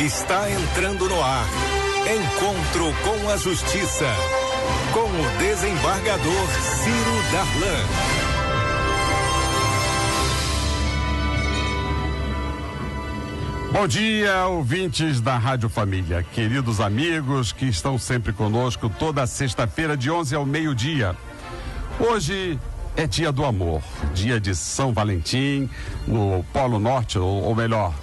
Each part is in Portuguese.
Está entrando no ar. Encontro com a Justiça. Com o desembargador Ciro Darlan. Bom dia, ouvintes da Rádio Família, queridos amigos que estão sempre conosco toda sexta-feira de 11 ao meio-dia. Hoje é dia do amor, dia de São Valentim, no Polo Norte, ou melhor,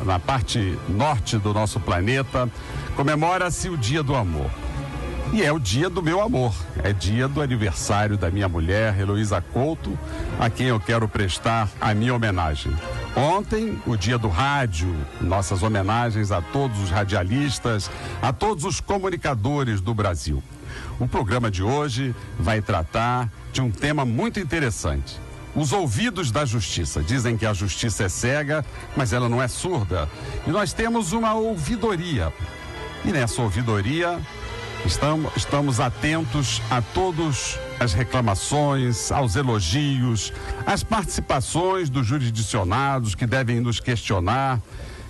na parte norte do nosso planeta, comemora-se o dia do amor. E é o dia do meu amor, é dia do aniversário da minha mulher, Heloísa Couto, a quem eu quero prestar a minha homenagem. Ontem, o dia do rádio, nossas homenagens a todos os radialistas, a todos os comunicadores do Brasil. O programa de hoje vai tratar de um tema muito interessante. Os ouvidos da justiça. Dizem que a justiça é cega, mas ela não é surda. E nós temos uma ouvidoria. E nessa ouvidoria, estamos atentos a todas as reclamações, aos elogios, às participações dos jurisdicionados que devem nos questionar,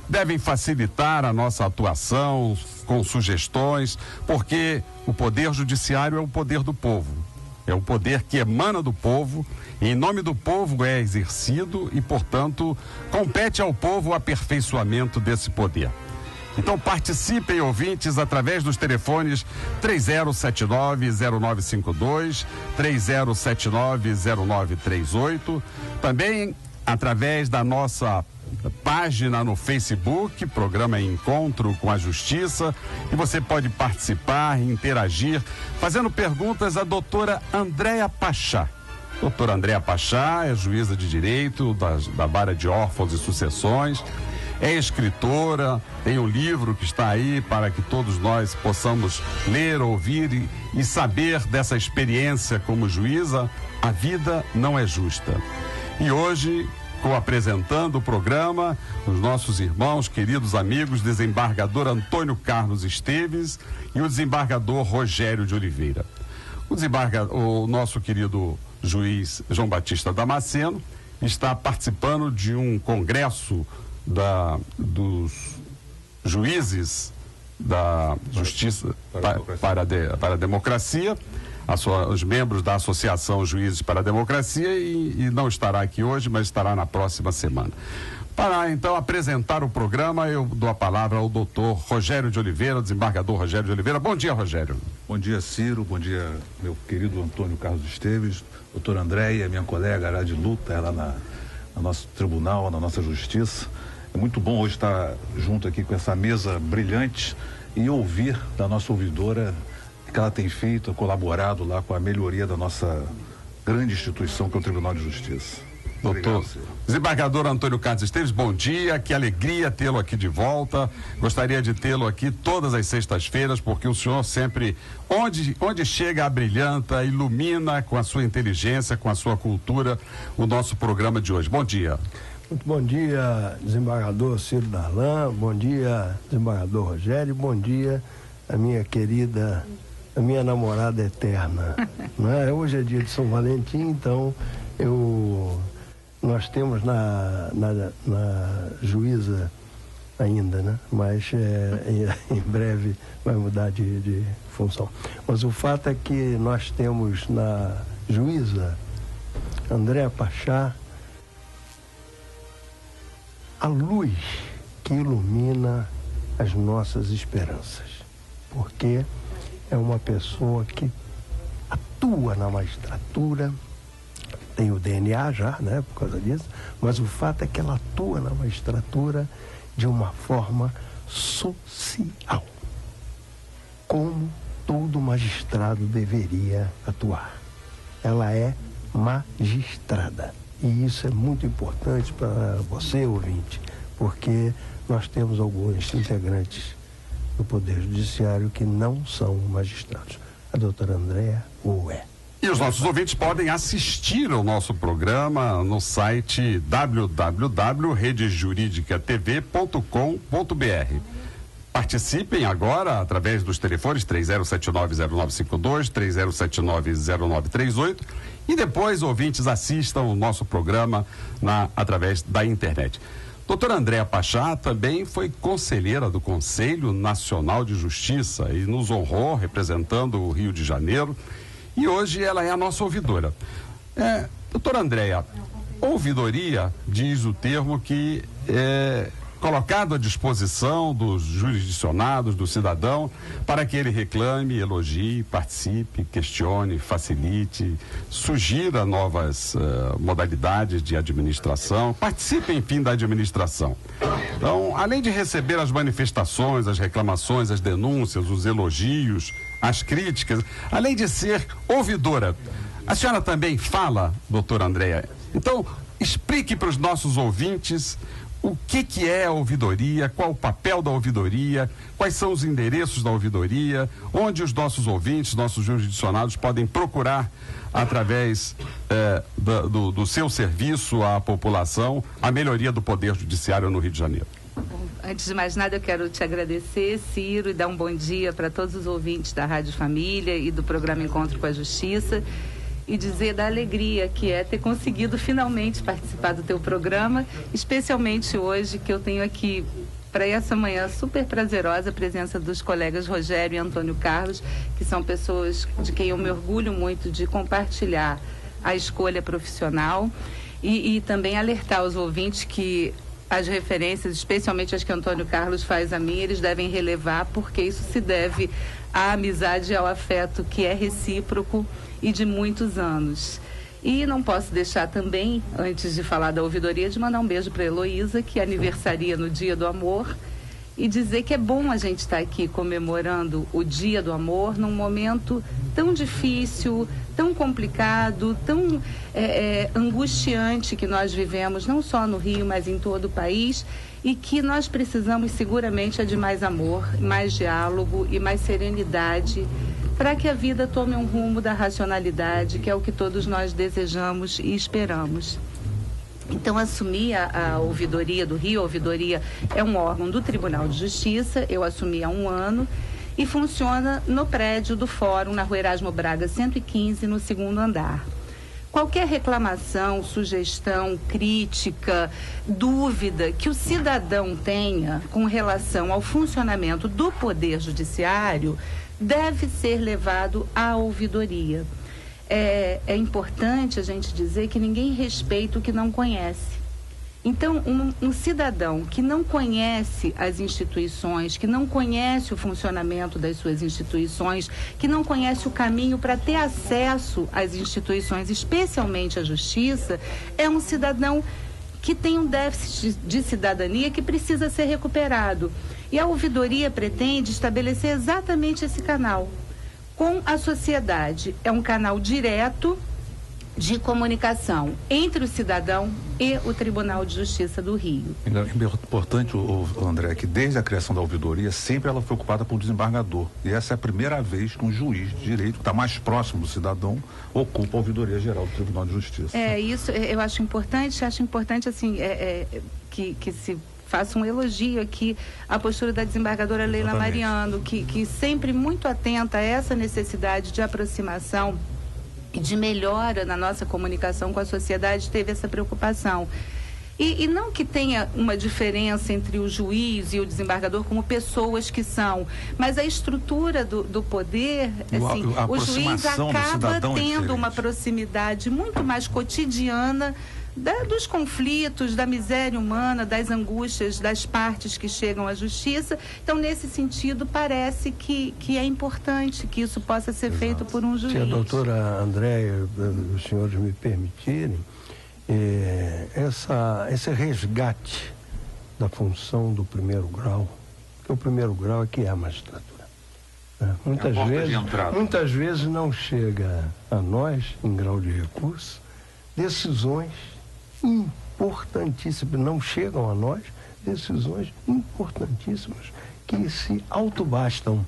devem facilitar a nossa atuação com sugestões, porque o poder judiciário é o poder do povo. É o poder que emana do povo, e em nome do povo é exercido e, portanto, compete ao povo o aperfeiçoamento desse poder. Então participem, ouvintes, através dos telefones 3079-0952, 3079-0938, também através da nossa página no Facebook, programa Encontro com a Justiça, e você pode participar e interagir, fazendo perguntas à doutora Andréa Pachá. Doutora Andréa Pachá é juíza de direito da Vara de Órfãos e Sucessões, é escritora, tem um livro que está aí para que todos nós possamos ler, ouvir e saber dessa experiência como juíza. A vida não é justa. E hoje, co-apresentando o programa, os nossos irmãos, queridos amigos, desembargador Antônio Carlos Esteves e o desembargador Rogério de Oliveira. O nosso querido juiz João Batista Damasceno está participando de um congresso dos juízes da Justiça para a Democracia, os membros da Associação Juízes para a Democracia, e não estará aqui hoje, mas estará na próxima semana. Para então apresentar o programa, eu dou a palavra ao doutor Rogério de Oliveira, desembargador Rogério de Oliveira. Bom dia, Rogério. Bom dia, Ciro. Bom dia, meu querido Antônio Carlos Esteves, doutora Andréia, minha colega lá de luta, ela no nosso tribunal, na nossa justiça. É muito bom hoje estar junto aqui com essa mesa brilhante e ouvir da nossa ouvidora que ela tem feito, colaborado lá com a melhoria da nossa grande instituição, que é o Tribunal de Justiça. Doutor desembargador Antônio Carlos Esteves, bom dia, que alegria tê-lo aqui de volta. Gostaria de tê-lo aqui todas as sextas-feiras, porque o senhor sempre, onde chega, abrilhanta, ilumina com a sua inteligência, com a sua cultura, o nosso programa de hoje. Bom dia. Muito bom dia, desembargador Ciro Darlan, bom dia, desembargador Rogério, bom dia, a minha querida, a minha namorada eterna. Não é? Hoje é dia de São Valentim, então nós temos na juíza ainda, né? Mas em breve vai mudar de função. Mas o fato é que nós temos na juíza Andréa Pachá a luz que ilumina as nossas esperanças, porque é uma pessoa que atua na magistratura, tem o DNA já, né, por causa disso, mas o fato é que ela atua na magistratura de uma forma social, como todo magistrado deveria atuar. Ela é magistrada. E isso é muito importante para você, ouvinte, porque nós temos alguns integrantes do Poder Judiciário que não são magistrados. A doutora Andréa o é. E os nossos ouvintes podem assistir ao nosso programa no site www.redejuridicatv.com.br. Participem agora através dos telefones 3079-0952, 3079-0938, e depois, ouvintes, assistam o nosso programa através da internet. Doutora Andréa Pachá também foi conselheira do Conselho Nacional de Justiça e nos honrou representando o Rio de Janeiro, e hoje ela é a nossa ouvidora. Doutora Andréa, ouvidoria diz o termo que é colocado à disposição dos jurisdicionados, do cidadão, para que ele reclame, elogie, participe, questione, facilite, sugira novas modalidades de administração, participe, enfim, da administração. Então, além de receber as manifestações, as reclamações, as denúncias, os elogios, as críticas, além de ser ouvidora, a senhora também fala, doutora Andréa? Então, explique para os nossos ouvintes o que é a ouvidoria, qual o papel da ouvidoria, quais são os endereços da ouvidoria, onde os nossos ouvintes, nossos jurisdicionados podem procurar, através do seu serviço à população, a melhoria do Poder Judiciário no Rio de Janeiro. Bom, antes de mais nada, eu quero te agradecer, Ciro, e dar um bom dia para todos os ouvintes da Rádio Família e do programa Encontro com a Justiça, e dizer da alegria que é ter conseguido finalmente participar do teu programa, especialmente hoje, que eu tenho aqui para essa manhã super prazerosa a presença dos colegas Rogério e Antônio Carlos, que são pessoas de quem eu me orgulho muito de compartilhar a escolha profissional, e também alertar os ouvintes que as referências, especialmente as que Antônio Carlos faz a mim, eles devem relevar, porque isso se deve à amizade e ao afeto que é recíproco e de muitos anos. E não posso deixar também, antes de falar da ouvidoria, de mandar um beijo para a Heloísa, que aniversaria no Dia do Amor, e dizer que é bom a gente estar aqui comemorando o Dia do Amor num momento tão difícil, tão complicado, tão angustiante que nós vivemos, não só no Rio, mas em todo o país, e que nós precisamos seguramente de mais amor, mais diálogo e mais serenidade, para que a vida tome um rumo da racionalidade, que é o que todos nós desejamos e esperamos. Então, assumi a ouvidoria do Rio. A ouvidoria é um órgão do Tribunal de Justiça, eu assumi há 1 ano, e funciona no prédio do Fórum, na Rua Erasmo Braga 115, no 2º andar. Qualquer reclamação, sugestão, crítica, dúvida que o cidadão tenha com relação ao funcionamento do Poder Judiciário deve ser levado à ouvidoria. É importante a gente dizer que ninguém respeita o que não conhece. Então, um cidadão que não conhece as instituições, que não conhece o funcionamento das suas instituições, que não conhece o caminho para ter acesso às instituições, especialmente à justiça, é um cidadão que tem um déficit de cidadania que precisa ser recuperado. E a ouvidoria pretende estabelecer exatamente esse canal com a sociedade. É um canal direto de comunicação entre o cidadão e o Tribunal de Justiça do Rio. É importante, André, que desde a criação da ouvidoria, sempre ela foi ocupada por desembargador. E essa é a primeira vez que um juiz de direito, que está mais próximo do cidadão, ocupa a ouvidoria geral do Tribunal de Justiça. Isso eu acho importante assim, que se faço um elogio aqui à postura da desembargadora Leila Mariano, que sempre muito atenta a essa necessidade de aproximação e de melhora na nossa comunicação com a sociedade, teve essa preocupação. E não que tenha uma diferença entre o juiz e o desembargador como pessoas que são, mas a estrutura do poder, assim, o juiz acaba tendo uma proximidade muito mais cotidiana dos conflitos, da miséria humana, das angústias das partes que chegam à justiça. Então, nesse sentido, parece que é importante que isso possa ser feito por um juiz. Se a doutora Andréa, os senhores me permitirem, esse resgate da função do primeiro grau, porque o primeiro grau aqui é a magistratura. Muitas vezes não chega a nós, em grau de recurso, decisões importantíssimas, não chegam a nós decisões importantíssimas que se autobastam,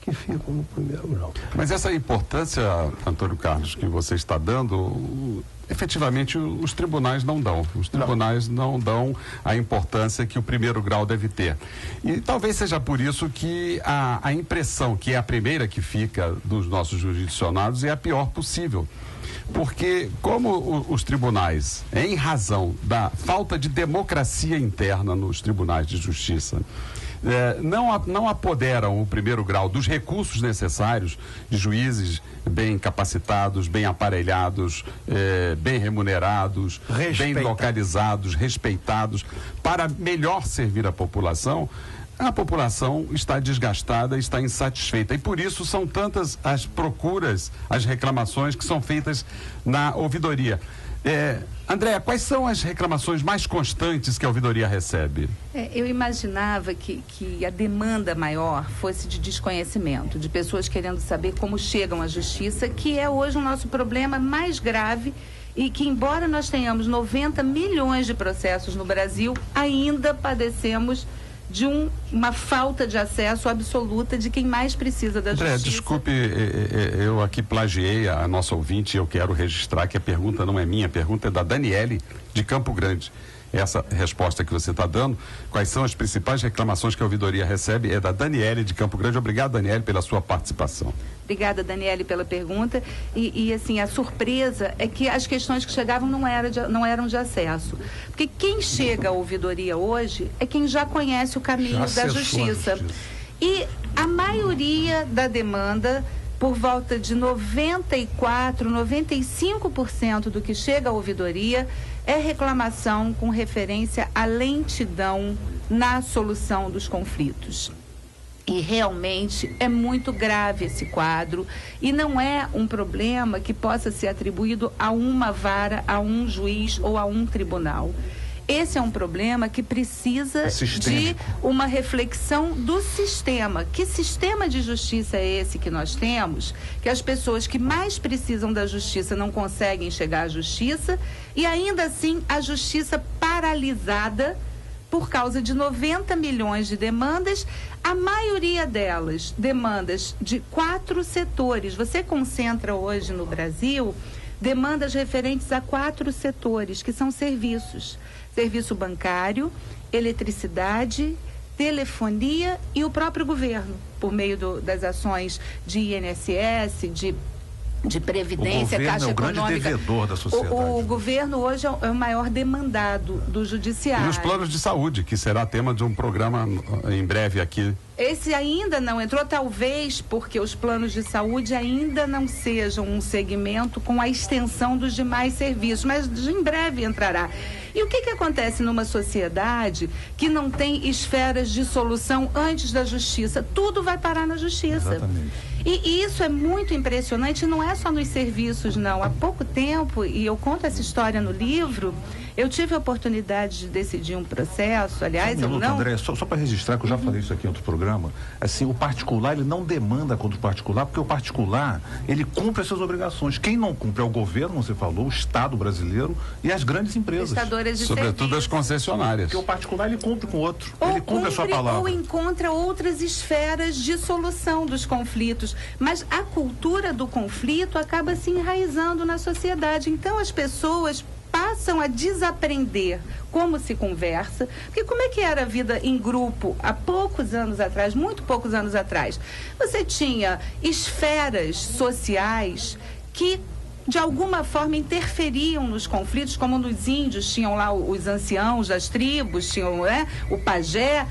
que ficam no primeiro grau. Mas essa importância, Antônio Carlos, que você está dando, efetivamente os tribunais não dão. Os tribunais não dão a importância que o primeiro grau deve ter. E talvez seja por isso que a impressão, que é a primeira que fica dos nossos jurisdicionados, é a pior possível. Porque como os tribunais, em razão da falta de democracia interna nos tribunais de justiça, não apoderam o primeiro grau dos recursos necessários de juízes bem capacitados, bem aparelhados, bem remunerados, bem localizados, respeitados, para melhor servir a população está desgastada, está insatisfeita. E por isso são tantas as procuras, as reclamações que são feitas na ouvidoria. Andréa, quais são as reclamações mais constantes que a ouvidoria recebe? Eu imaginava que a demanda maior fosse de desconhecimento, de pessoas querendo saber como chegam à justiça, que é hoje o nosso problema mais grave e que, embora nós tenhamos 90 milhões de processos no Brasil, ainda padecemos de uma falta de acesso absoluta de quem mais precisa da justiça. Desculpe, eu aqui plagiei a nossa ouvinte e eu quero registrar que a pergunta não é minha, a pergunta é da Daniele de Campo Grande. Essa resposta que você está dando, quais são as principais reclamações que a ouvidoria recebe, é da Daniele de Campo Grande. Obrigado, Daniele, pela sua participação. Obrigada, Daniele, pela pergunta. E assim, a surpresa é que as questões que chegavam não eram de acesso. Porque quem chega à ouvidoria hoje é quem já conhece o caminho da justiça. E a maioria da demanda, por volta de 94%, 95% do que chega à ouvidoria é reclamação com referência à lentidão na solução dos conflitos. E realmente é muito grave esse quadro e não é um problema que possa ser atribuído a uma vara, a um juiz ou a um tribunal. Esse é um problema que precisa de uma reflexão do sistema. Que sistema de justiça é esse que nós temos? Que as pessoas que mais precisam da justiça não conseguem chegar à justiça e ainda assim a justiça paralisada por causa de 90 milhões de demandas, a maioria delas demandas de 4 setores. Você concentra hoje no Brasil demandas referentes a 4 setores, que são serviços. Serviço bancário, eletricidade, telefonia e o próprio governo, por meio das ações de INSS, de Previdência, Caixa Econômica. O governo é o grande devedor da sociedade. O governo hoje é o maior demandado do judiciário. E os planos de saúde, que será tema de um programa em breve aqui. Esse ainda não entrou, talvez porque os planos de saúde ainda não sejam um segmento com a extensão dos demais serviços, mas em breve entrará. E o que acontece numa sociedade que não tem esferas de solução antes da justiça? Tudo vai parar na justiça. Exatamente. E isso é muito impressionante, não é só nos serviços, não. Há pouco tempo, e eu conto essa história no livro, eu tive a oportunidade de decidir um processo, aliás, eu não... André, só para registrar, que eu já falei isso aqui em outro programa, assim, o particular, ele não demanda contra o particular, porque o particular, ele cumpre as suas obrigações. Quem não cumpre é o governo, como você falou, o Estado brasileiro e as grandes empresas. Prestadoras de sobretudo as concessionárias. Porque o particular, ele cumpre com o outro, ele cumpre a sua palavra. Ou encontra outras esferas de solução dos conflitos, mas a cultura do conflito acaba se enraizando na sociedade. Então as pessoas passam a desaprender como se conversa, porque como é que era a vida em grupo há poucos anos atrás, muito poucos anos atrás? Você tinha esferas sociais que de alguma forma interferiam nos conflitos, como nos índios tinham lá os anciãos das tribos, tinham o pajé.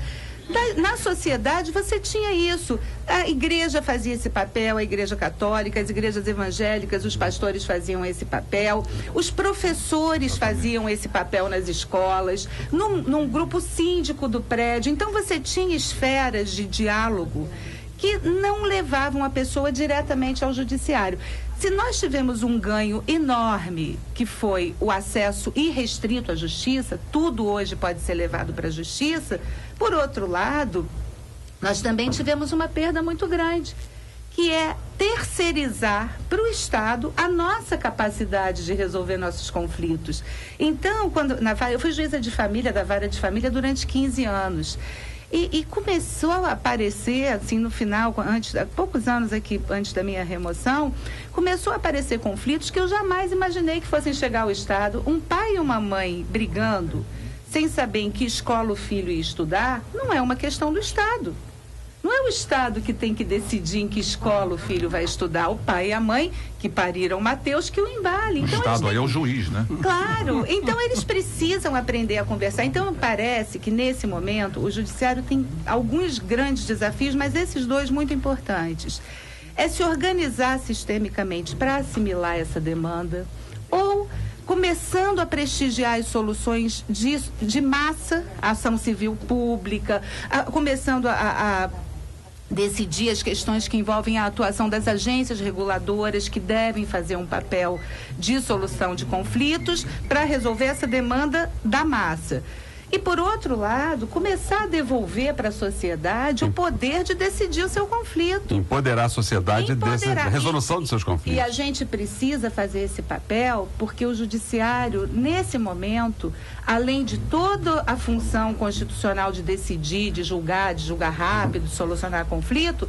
Na sociedade você tinha isso, a igreja fazia esse papel, a igreja católica, as igrejas evangélicas, os pastores faziam esse papel, os professores faziam esse papel nas escolas, num grupo síndico do prédio. Então você tinha esferas de diálogo que não levavam a pessoa diretamente ao judiciário. Se nós tivemos um ganho enorme, que foi o acesso irrestrito à justiça, tudo hoje pode ser levado para a justiça, por outro lado, nós também tivemos uma perda muito grande, que é terceirizar para o Estado a nossa capacidade de resolver nossos conflitos. Então, eu fui juíza de família, da vara de família, durante 15 anos. E começou a aparecer, assim, no final, há poucos anos aqui, antes da minha remoção, começou a aparecer conflitos que eu jamais imaginei que fossem chegar ao Estado. Um pai e uma mãe brigando, sem saber em que escola o filho ia estudar, não é uma questão do Estado. Não é o Estado que tem que decidir em que escola o filho vai estudar, o pai e a mãe que pariram Mateus que o embale. Então, o Estado aí é o juiz, né? Claro, então eles precisam aprender a conversar. Então parece que nesse momento o judiciário tem alguns grandes desafios, mas esses dois muito importantes. É se organizar sistemicamente para assimilar essa demanda, ou começando a prestigiar as soluções de massa, ação civil pública, começando a decidir as questões que envolvem a atuação das agências reguladoras que devem fazer um papel de solução de conflitos para resolver essa demanda da massa. E, por outro lado, começar a devolver para a sociedade o poder de decidir o seu conflito. Empoderar a sociedade da resolução dos seus conflitos. E a gente precisa fazer esse papel porque o judiciário, nesse momento, além de toda a função constitucional de decidir, de julgar rápido, de solucionar conflito,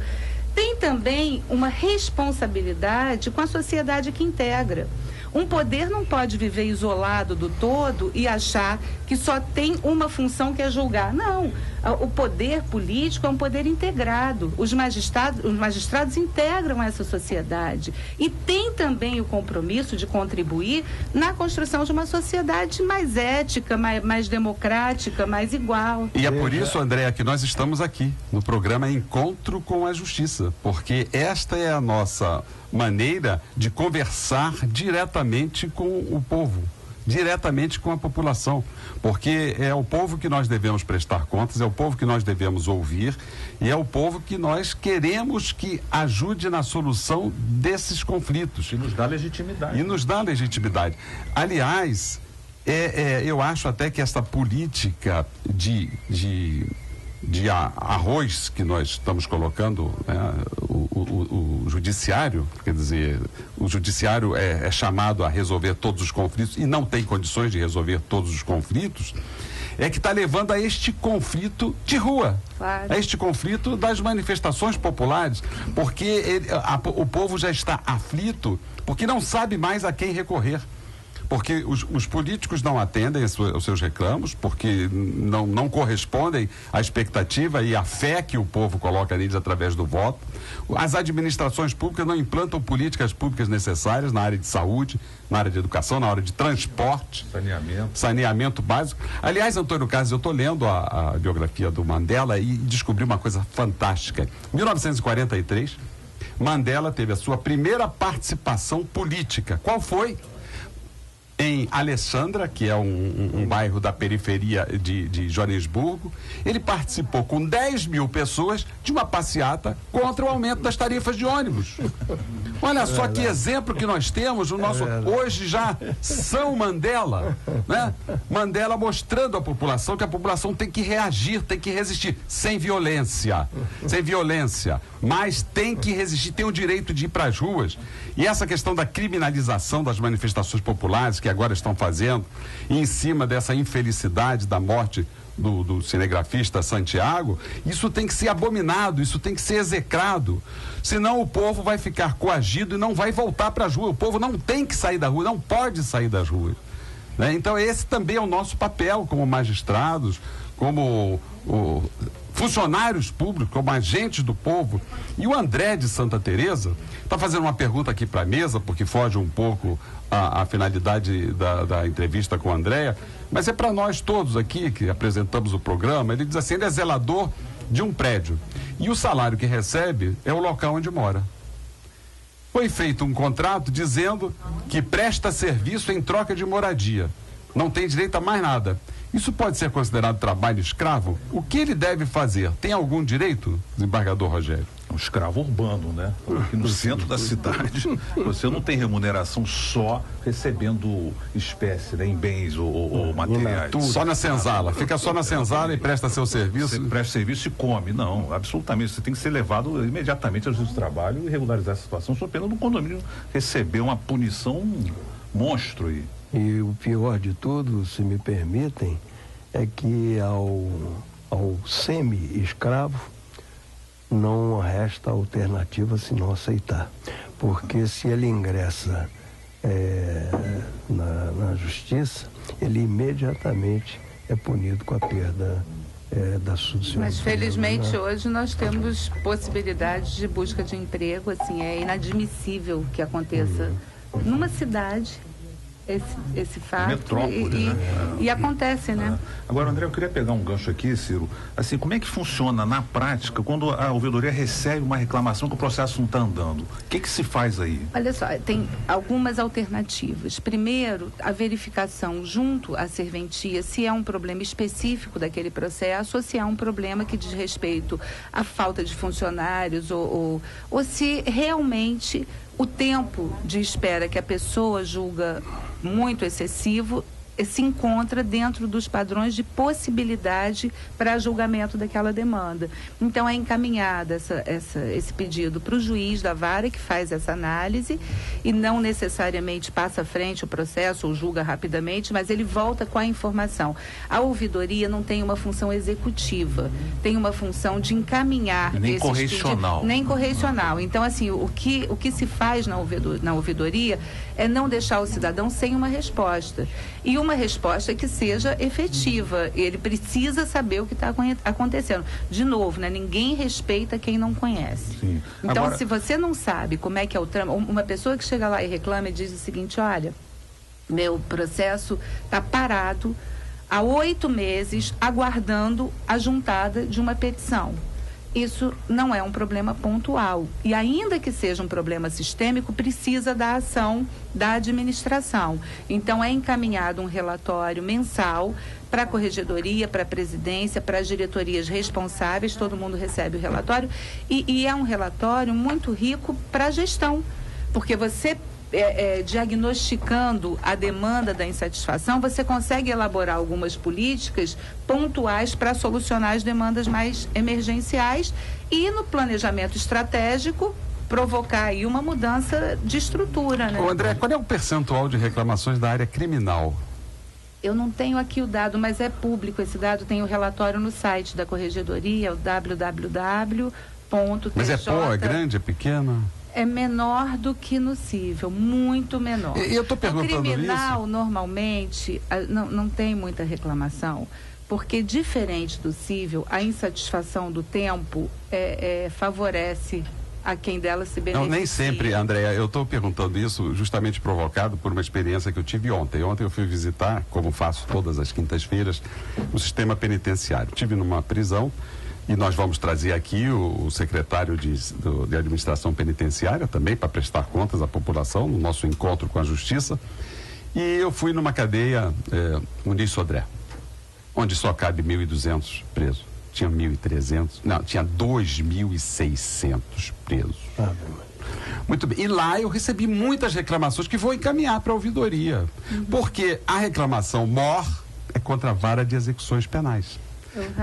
tem também uma responsabilidade com a sociedade que integra. Um poder não pode viver isolado do todo e achar que só tem uma função que é julgar. Não, o poder político é um poder integrado. Os magistrados integram essa sociedade e tem também o compromisso de contribuir na construção de uma sociedade mais ética, mais democrática, mais igual. E é por isso, Andréa, que nós estamos aqui no programa Encontro com a Justiça, porque esta é a nossa maneira de conversar diretamente com o povo, diretamente com a população, porque é o povo que nós devemos prestar contas, é o povo que nós devemos ouvir e é o povo que nós queremos que ajude na solução desses conflitos. E nos dá legitimidade. Aliás, eu acho até que essa política de arroz que nós estamos colocando, né, o judiciário, quer dizer, o judiciário é chamado a resolver todos os conflitos e não tem condições de resolver todos os conflitos, é que está levando a este conflito de rua, claro, a este conflito das manifestações populares, porque o povo já está aflito, porque não sabe mais a quem recorrer. Porque os políticos não atendem aos seus reclamos, porque não correspondem à expectativa e à fé que o povo coloca neles através do voto. As administrações públicas não implantam políticas públicas necessárias na área de saúde, na área de educação, na área de transporte, saneamento básico. Aliás, Antônio Carlos, eu estou lendo a biografia do Mandela e descobri uma coisa fantástica. Em 1943, Mandela teve a sua primeira participação política. Qual foi? Em Alessandra, que é um bairro da periferia de Joanesburgo, ele participou com 10 mil pessoas de uma passeata contra o aumento das tarifas de ônibus. Olha só que exemplo que nós temos, o nosso hoje já São Mandela, né? Mandela mostrando à população que a população tem que reagir, tem que resistir, sem violência, mas tem que resistir, tem o direito de ir para as ruas. E essa questão da criminalização das manifestações populares que agora estão fazendo, em cima dessa infelicidade da morte do cinegrafista Santiago, isso tem que ser abominado, isso tem que ser execrado, senão o povo vai ficar coagido e não vai voltar para as ruas. O povo não tem que sair da rua, não pode sair das ruas, né? Então esse também é o nosso papel como magistrados, como funcionários públicos, como agentes do povo. E o André de Santa Teresa está fazendo uma pergunta aqui para a mesa, porque foge um pouco a finalidade da entrevista com a Andréa, mas é para nós todos aqui que apresentamos o programa. Ele diz assim: ele é zelador de um prédio e o salário que recebe é o local onde mora. Foi feito um contrato dizendo que presta serviço em troca de moradia, não tem direito a mais nada. Isso pode ser considerado trabalho escravo? O que ele deve fazer? Tem algum direito, desembargador Rogério? Um escravo urbano, né? Porque no centro da cidade você não tem remuneração só recebendo espécie, né, em bens ou materiais. Só na senzala. Fica só na senzala e presta seu serviço. Você presta serviço e come. Não, absolutamente. Você tem que ser levado imediatamente ao juízo do trabalho e regularizar a situação, sob pena do condomínio receber uma punição monstro. E o pior de tudo, se me permitem, é que ao semi-escravo não resta alternativa senão aceitar. Porque se ele ingressa na justiça, ele imediatamente é punido com a perda da sua Mas felizmente hoje nós temos possibilidades de busca de emprego, assim, é inadmissível que aconteça numa cidade esse fato. Metrópole, né? E acontece, né? Agora, André, eu queria pegar um gancho aqui, Ciro. Assim, como é que funciona na prática quando a ouvidoria recebe uma reclamação que o processo não está andando? O que se faz aí? Olha só, tem algumas alternativas. Primeiro, a verificação junto à serventia se é um problema específico daquele processo ou se é um problema que diz respeito à falta de funcionários ou se realmente o tempo de espera que a pessoa julga muito excessivo se encontra dentro dos padrões de possibilidade para julgamento daquela demanda. Então, é encaminhada esse pedido para o juiz da vara, que faz essa análise e não necessariamente passa à frente o processo ou julga rapidamente, mas ele volta com a informação. A ouvidoria não tem uma função executiva, tem uma função de encaminhar nem correcional. Nem correcional. Então, assim, o que se faz na ouvidoria é não deixar o cidadão sem uma resposta. E uma resposta que seja efetiva. Ele precisa saber o que está acontecendo. De novo, né? Ninguém respeita quem não conhece. Sim. Então, Agora, se você não sabe como é que é o trâmite, uma pessoa que chega lá e reclama e diz o seguinte: olha, meu processo está parado há 8 meses aguardando a juntada de uma petição. Isso não é um problema pontual. E ainda que seja um problema sistêmico, precisa da ação da administração. Então, é encaminhado um relatório mensal para a corregedoria, para a presidência, para as diretorias responsáveis, todo mundo recebe o relatório. E é um relatório muito rico para a gestão, porque você diagnosticando a demanda da insatisfação, você consegue elaborar algumas políticas pontuais para solucionar as demandas mais emergenciais e no planejamento estratégico provocar aí uma mudança de estrutura, né? Ô André, qual é o percentual de reclamações da área criminal? Eu não tenho aqui o dado, mas é público esse dado, tem o relatório no site da corregedoria, o www.tj. Mas é grande, é pequena? É menor do que no cível, muito menor. E eu estou perguntando isso. O criminal, isso. Normalmente, não tem muita reclamação, porque diferente do cível, a insatisfação do tempo favorece a quem dela se beneficia. Não, nem sempre, Andréa. Eu estou perguntando isso justamente provocado por uma experiência que eu tive ontem. Ontem eu fui visitar, como faço todas as quintas-feiras, o sistema penitenciário. Estive numa prisão. E nós vamos trazer aqui o secretário de administração penitenciária também para prestar contas à população no nosso encontro com a justiça. E eu fui numa cadeia, Muniz Sodré, onde só cabe 1.200 presos. Tinha 1.300, não, tinha 2.600 presos. Muito bem. E lá eu recebi muitas reclamações que vou encaminhar para a ouvidoria. Porque a reclamação maior é contra a vara de execuções penais.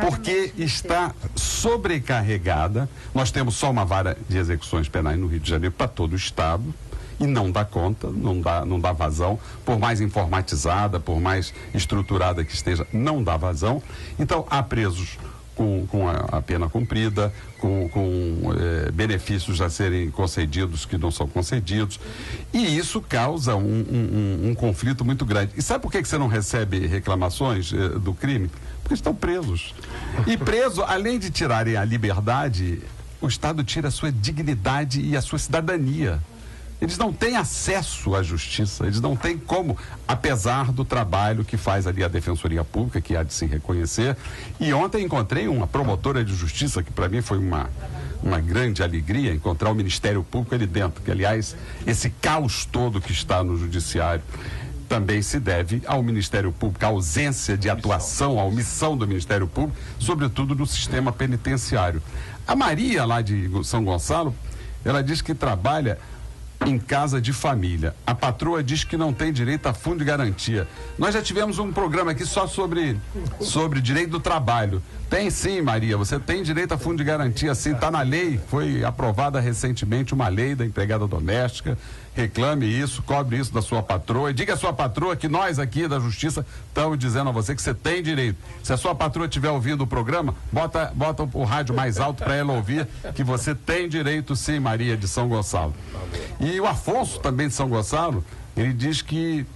Porque está sobrecarregada. Nós temos só uma vara de execuções penais no Rio de Janeiro para todo o estado e não dá conta, não dá vazão, por mais informatizada, por mais estruturada que esteja, não dá vazão. Então há presos com a pena cumprida, com benefícios a serem concedidos que não são concedidos, e isso causa um conflito muito grande. E sabe por que você não recebe reclamações do crime? Porque estão presos. E preso, além de tirarem a liberdade, o Estado tira a sua dignidade e a sua cidadania. Eles não têm acesso à justiça, eles não têm como, apesar do trabalho que faz ali a Defensoria Pública, que há de se reconhecer. E ontem encontrei uma promotora de justiça, que para mim foi uma grande alegria, encontrar o Ministério Público ali dentro, que aliás, esse caos todo que está no Judiciário também se deve ao Ministério Público, à ausência de atuação, à omissão do Ministério Público, sobretudo no sistema penitenciário. A Maria, lá de São Gonçalo, ela diz que trabalha em casa de família. A patroa diz que não tem direito a fundo de garantia. Nós já tivemos um programa aqui só sobre direito do trabalho. Tem sim, Maria, você tem direito a fundo de garantia, sim, está na lei, foi aprovada recentemente uma lei da empregada doméstica. Reclame isso, cobre isso da sua patroa e diga à sua patroa que nós aqui da Justiça estamos dizendo a você que você tem direito. Se a sua patroa estiver ouvindo o programa, bota o rádio mais alto para ela ouvir que você tem direito sim, Maria de São Gonçalo. E o Afonso, também de São Gonçalo, ele diz que,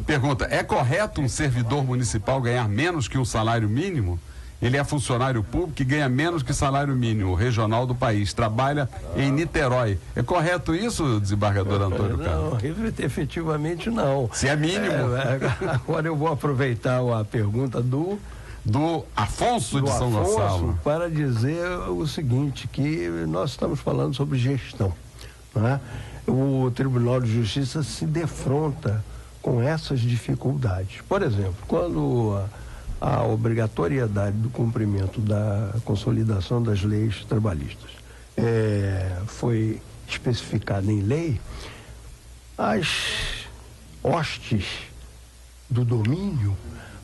pergunta, é correto um servidor municipal ganhar menos que um salário mínimo? Ele é funcionário público e ganha menos que salário mínimo regional do país. Trabalha em Niterói. É correto isso, desembargador Antônio Carlos? Não, efetivamente não. Se é mínimo. Agora eu vou aproveitar a pergunta do Afonso de São Gonçalo para dizer o seguinte, que nós estamos falando sobre gestão, né? O Tribunal de Justiça se defronta com essas dificuldades. Por exemplo, quando a obrigatoriedade do cumprimento da consolidação das leis trabalhistas foi especificada em lei, as hostes do domínio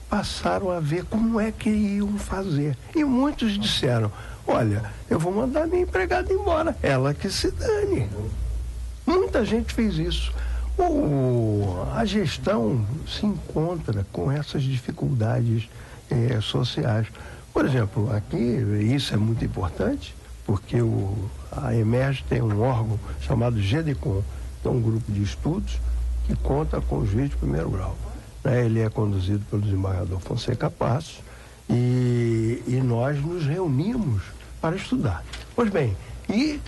passaram a ver como é que iam fazer. E muitos disseram, olha, eu vou mandar minha empregada embora, ela que se dane. Muita gente fez isso. A gestão se encontra com essas dificuldades sociais. Por exemplo, aqui, isso é muito importante, porque a EMERGE tem um órgão chamado GEDECOM, que é um grupo de estudos que conta com o juiz de primeiro grau. Ele é conduzido pelo desembargador Fonseca Passos e nós nos reunimos para estudar. Pois bem, e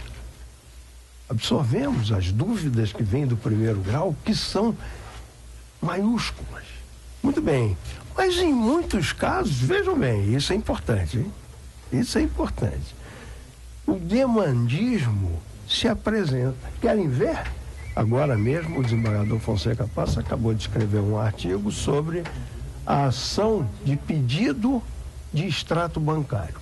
absorvemos as dúvidas que vêm do primeiro grau, que são maiúsculas. Muito bem, mas em muitos casos, vejam bem, isso é importante, hein? Isso é importante. O demandismo se apresenta. Querem ver? Agora mesmo o desembargador Fonseca Passos acabou de escrever um artigo sobre a ação de pedido de extrato bancário.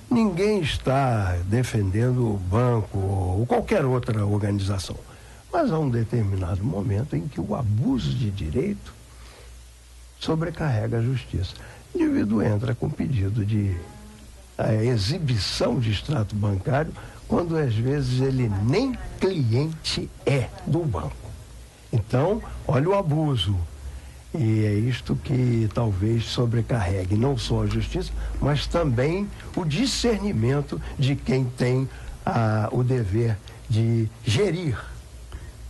Ninguém está defendendo o banco ou qualquer outra organização, mas há um determinado momento em que o abuso de direito sobrecarrega a justiça. O indivíduo entra com pedido de exibição de extrato bancário quando às vezes ele nem cliente é do banco. Então, olha o abuso. E é isto que talvez sobrecarregue não só a justiça, mas também o discernimento de quem tem o dever de gerir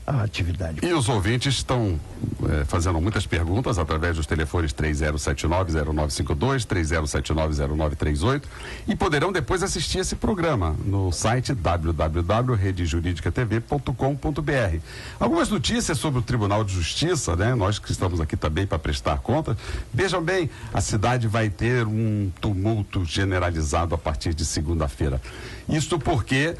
a atividade. E os ouvintes estão fazendo muitas perguntas através dos telefones 3079-0952, 3079-0938 e poderão depois assistir esse programa no site www.redejuridicatv.com.br. Algumas notícias sobre o Tribunal de Justiça, né? Nós que estamos aqui também para prestar conta. Vejam bem, a cidade vai ter um tumulto generalizado a partir de segunda-feira. Isto porque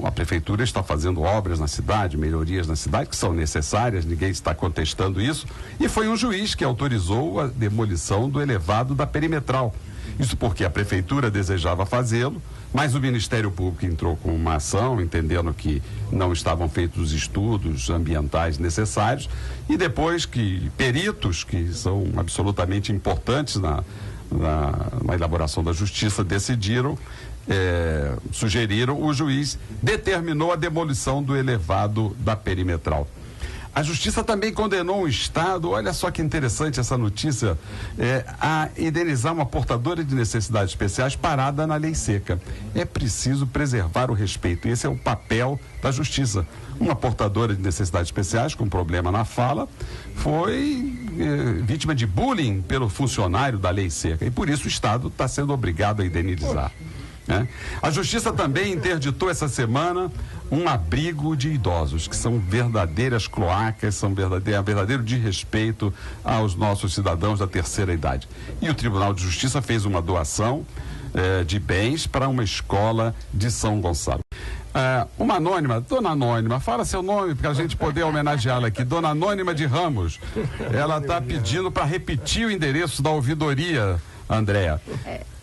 a prefeitura está fazendo obras na cidade, melhorias na cidade, que são necessárias, ninguém está contestando isso, e foi um juiz que autorizou a demolição do elevado da perimetral. Isso porque a prefeitura desejava fazê-lo, mas o Ministério Público entrou com uma ação, entendendo que não estavam feitos os estudos ambientais necessários, e depois que peritos, que são absolutamente importantes na elaboração da justiça, sugeriram, o juiz determinou a demolição do elevado da perimetral. A justiça também condenou um estado, olha só que interessante essa notícia, a indenizar uma portadora de necessidades especiais parada na lei seca. É preciso preservar o respeito, esse é o papel da justiça. Uma portadora de necessidades especiais com problema na fala foi vítima de bullying pelo funcionário da lei seca e por isso o estado está sendo obrigado a indenizar. A justiça também interditou essa semana um abrigo de idosos, que são verdadeiras cloacas, são verdadeiro desrespeito aos nossos cidadãos da terceira idade. E o Tribunal de Justiça fez uma doação de bens para uma escola de São Gonçalo. Uma anônima, Dona Anônima, fala seu nome para a gente poder homenageá-la aqui. Dona Anônima de Ramos, ela está pedindo para repetir o endereço da ouvidoria, Andréa.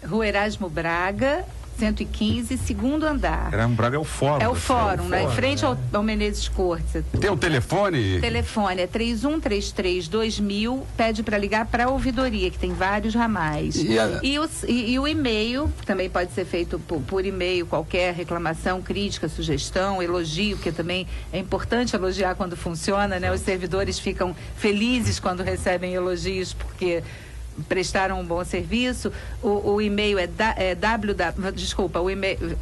Rua Erasmo Braga, 115, segundo andar. Erasmo Braga é o fórum. É o fórum, né? Em frente ao Menezes Cortes. Tem um telefone? O telefone é 3133-2000, pede para ligar para a ouvidoria, que tem vários ramais. E o e-mail, também pode ser feito por e-mail, qualquer reclamação, crítica, sugestão, elogio, que também é importante elogiar quando funciona, né? Os servidores ficam felizes quando recebem elogios, porque prestaram um bom serviço. O e-mail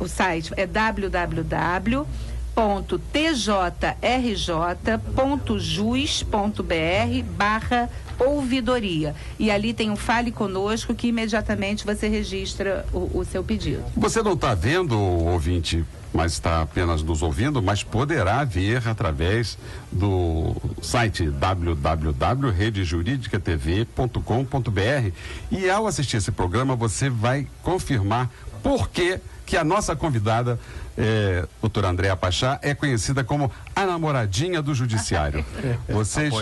o site é www.tjrj.jus.br/ ouvidoria. E ali tem um Fale Conosco que imediatamente você registra o seu pedido. Você não está vendo, ouvinte, mas está apenas nos ouvindo, mas poderá ver através do site www.redejuridicatv.com.br, e ao assistir esse programa você vai confirmar por que a nossa convidada, doutora Andréa Pachá, é conhecida como a namoradinha do judiciário. Vocês,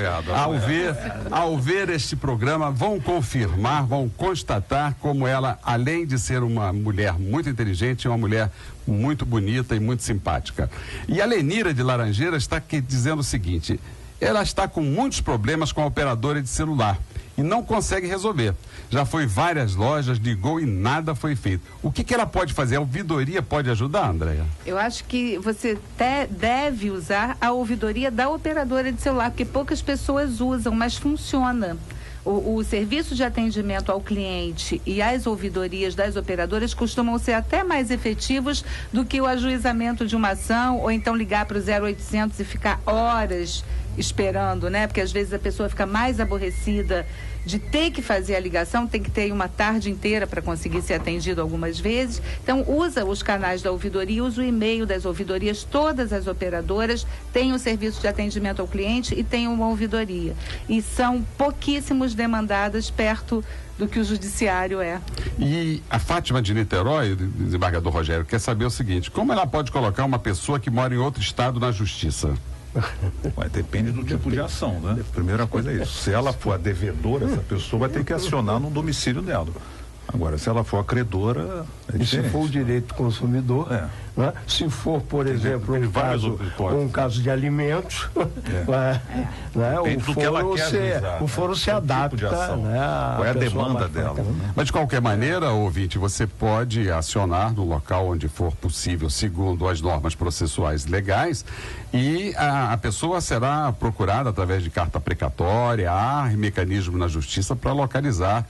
ao ver este programa, vão confirmar, vão constatar como ela, além de ser uma mulher muito inteligente, é uma mulher muito bonita e muito simpática. E a Lenira de Laranjeiras está aqui dizendo o seguinte: ela está com muitos problemas com a operadora de celular e não consegue resolver. Já foi várias lojas, ligou e nada foi feito. O que ela pode fazer? A ouvidoria pode ajudar, Andréa? Eu acho que você deve usar a ouvidoria da operadora de celular, porque poucas pessoas usam, mas funciona. O serviço de atendimento ao cliente e as ouvidorias das operadoras costumam ser até mais efetivos do que o ajuizamento de uma ação, ou então ligar para o 0800 e ficar horas esperando, né? Porque às vezes a pessoa fica mais aborrecida de ter que fazer a ligação, tem que ter uma tarde inteira para conseguir ser atendido algumas vezes. Então, usa os canais da ouvidoria, usa o e-mail das ouvidorias. Todas as operadoras têm um serviço de atendimento ao cliente e têm uma ouvidoria. E são pouquíssimos demandadas perto do que o judiciário é. E a Fátima de Niterói, desembargador Rogério, quer saber o seguinte: como ela pode colocar uma pessoa que mora em outro estado na justiça? Depende do tipo de ação, né? Primeira coisa é isso. Se ela for a devedora, essa pessoa vai ter que acionar no domicílio dela. Agora, se ela for a credora, e se for o direito do consumidor, né? Se for, por exemplo, um caso de alimentos, o foro se adapta, tipo qual é a demanda dela. Mas de qualquer maneira, ouvinte, você pode acionar no local onde for possível, segundo as normas processuais legais, e a pessoa será procurada através de carta precatória. Há mecanismo na justiça para localizar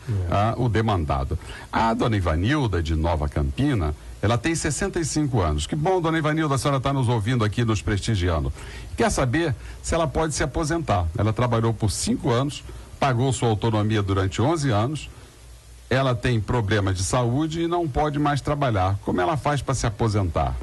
o demandado. A dona Ivanilda, de Nova Campina, ela tem 65 anos. Que bom, dona Ivanilda, a senhora está nos ouvindo aqui, nos prestigiando. Quer saber se ela pode se aposentar. Ela trabalhou por 5 anos, pagou sua autonomia durante 11 anos, ela tem problemas de saúde e não pode mais trabalhar. Como ela faz para se aposentar?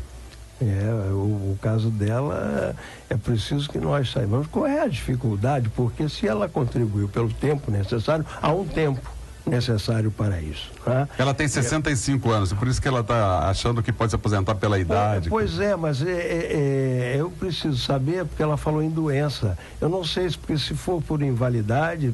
O caso dela, é preciso que nós saibamos qual é a dificuldade, porque se ela contribuiu pelo tempo necessário, há um tempo necessário para isso. Tá? Ela tem 65 anos, por isso que ela está achando que pode se aposentar pela idade. Pois é, mas eu preciso saber, porque ela falou em doença. Eu não sei porque se for por invalidez,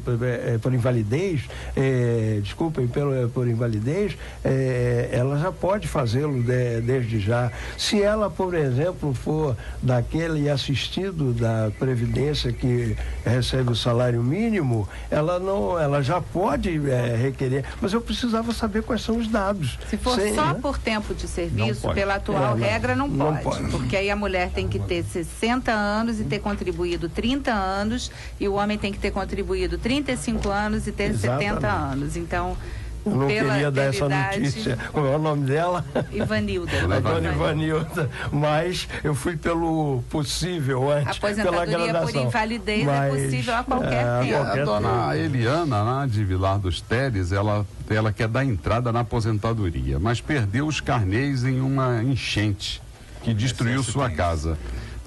ela já pode fazê-lo desde já. Se ela, por exemplo, for daquele assistido da Previdência que recebe o salário mínimo, ela já pode requerer, mas eu precisava saber quais são os dados. Se for só por tempo de serviço, pela atual regra, não pode, porque aí a mulher tem que ter 60 anos e ter contribuído 30 anos, e o homem tem que ter contribuído 35 anos e ter 70 anos. Então, eu não queria dar essa notícia. Como é o nome dela? Ivanilda. A dona Ivanilda. Mas eu fui pelo possível antes. Aposentadoria por invalidez é possível a qualquer tempo. A dona Eliana, lá de Vilar dos Teles, ela quer dar entrada na aposentadoria, mas perdeu os carnês em uma enchente que destruiu sua casa.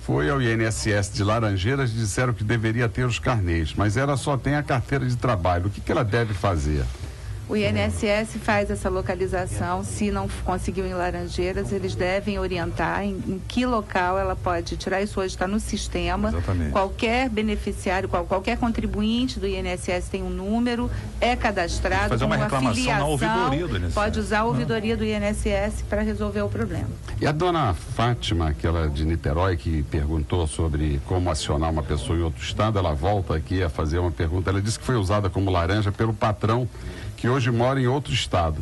Foi ao INSS de Laranjeiras e disseram que deveria ter os carnês, mas ela só tem a carteira de trabalho. O que ela deve fazer? O INSS faz essa localização. Se não conseguiu em Laranjeiras, eles devem orientar em que local ela pode tirar. Isso hoje está no sistema. Exatamente. Qualquer beneficiário, qualquer contribuinte do INSS tem um número, é cadastrado. Fazer uma reclamação na ouvidoria do INSS. Pode usar a ouvidoria do INSS para resolver o problema. E a dona Fátima, aquela de Niterói, que perguntou sobre como acionar uma pessoa em outro estado, ela volta aqui a fazer uma pergunta. Ela disse que foi usada como laranja pelo patrão, que hoje mora em outro estado.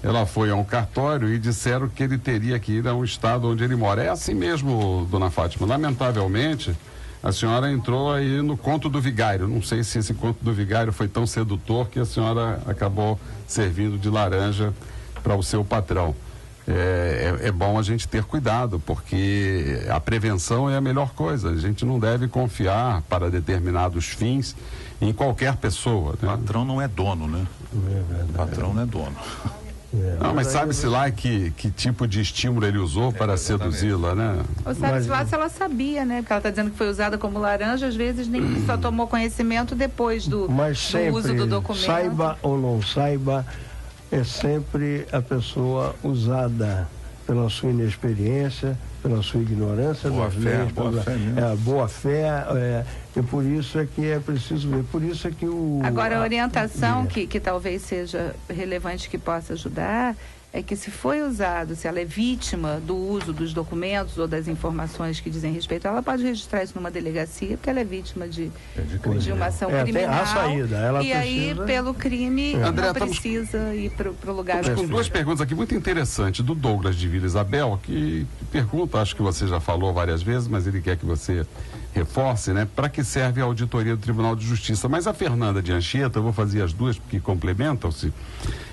Ela foi a um cartório e disseram que ele teria que ir a um estado onde ele mora. É assim mesmo, dona Fátima. Lamentavelmente, a senhora entrou aí no conto do vigário. Não sei se esse conto do vigário foi tão sedutor que a senhora acabou servindo de laranja para o seu patrão. é bom a gente ter cuidado, porque a prevenção é a melhor coisa. A gente não deve confiar para determinados fins em qualquer pessoa, né? Patrão não é dono, né? É verdade. Patrão não é dono. Não, mas sabe-se lá que tipo de estímulo ele usou para seduzi-la, né? Ou sabe-se lá se ela sabia, né? Porque ela está dizendo que foi usada como laranja, às vezes nem só tomou conhecimento depois do uso do documento. Saiba ou não saiba, é sempre a pessoa usada pela sua inexperiência, pela sua ignorância das leis, boa fé, e por isso é que é preciso ver, por isso é que Agora, a orientação que talvez seja relevante, que possa ajudar, é que se foi usado, se ela é vítima do uso dos documentos ou das informações que dizem respeito, ela pode registrar isso numa delegacia, porque ela é vítima de uma ação criminal. Tem a saída, ela e aí, pelo crime, André, não precisa ir para o lugar. Estamos com duas perguntas aqui muito interessantes, do Douglas de Vila Isabel, que pergunta, acho que você já falou várias vezes, mas ele quer que você reforce, né? Para que serve a auditoria do Tribunal de Justiça? Mas a Fernanda de Anchieta, eu vou fazer as duas porque complementam-se.